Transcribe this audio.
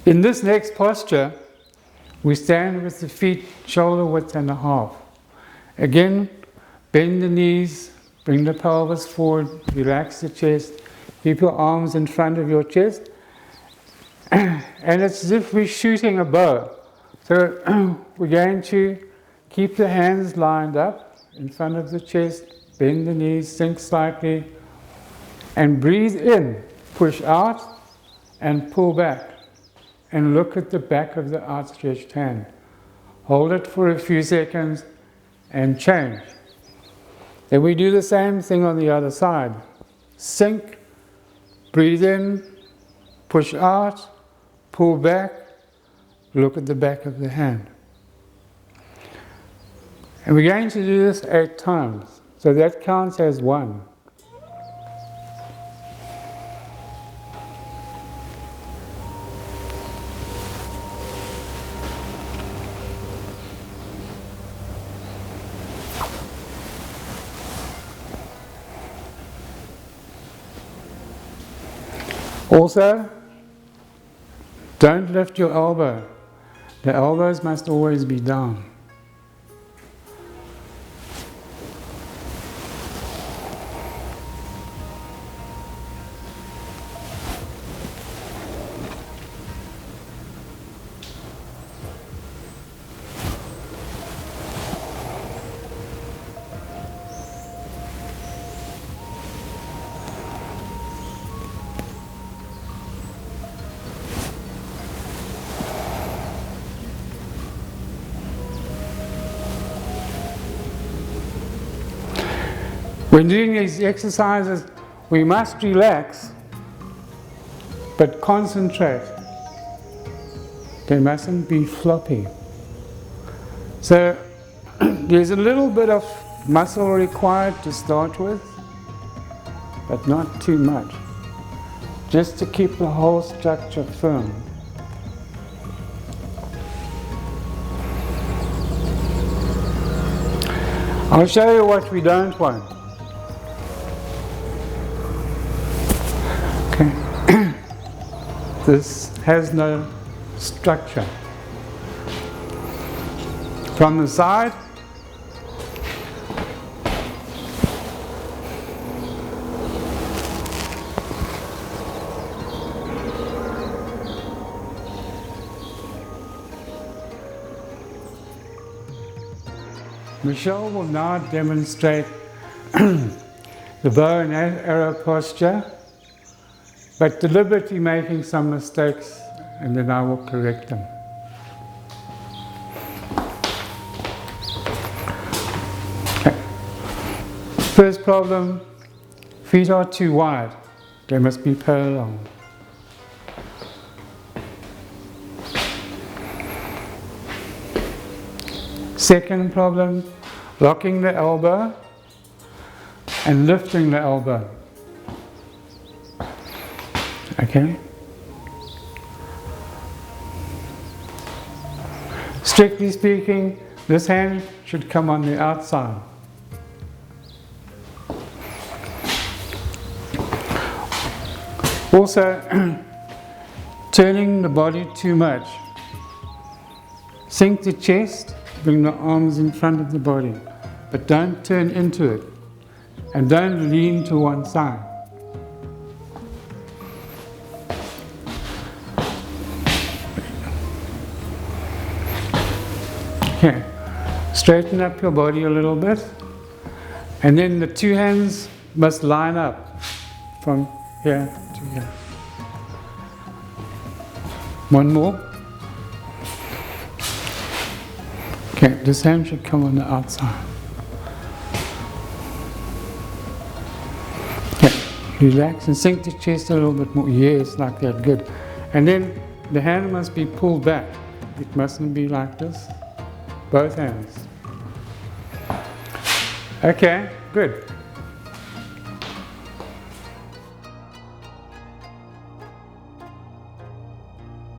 In this next posture, we stand with the feet shoulder width and a half. Again, bend the knees, bring the pelvis forward, relax the chest, keep your arms in front of your chest, and it's as if we're shooting a bow. So we're going to keep the hands lined up in front of the chest, bend the knees, sink slightly, and breathe in, push out, and pull back. And look at the back of the outstretched hand. Hold it for a few seconds and change. Then we do the same thing on the other side. Sink, breathe in, push out, pull back, look at the back of the hand. And we're going to do this 8 times. So that counts as 1. Also, don't lift your elbow. The elbows must always be down. When doing these exercises, we must relax, but concentrate. They mustn't be floppy. So there's a little bit of muscle required to start with, but not too much, just to keep the whole structure firm. I'll show you what we don't want. This has no structure. From the side, Michelle will now demonstrate the bow and arrow posture, but deliberately making some mistakes, and then I will correct them. Okay. First problem, feet are too wide. They must be parallel. Second problem, locking the elbow and lifting the elbow. Okay? Strictly speaking, this hand should come on the outside. Also, turning the body too much. Sink the chest, bring the arms in front of the body, but don't turn into it, and don't lean to one side. Okay, straighten up your body a little bit, and then the two hands must line up from here to here. One more. Okay, this hand should come on the outside. Okay, relax and sink the chest a little bit more. Yes, like that, good. And then the hand must be pulled back. It mustn't be like this. Both hands. Okay, good.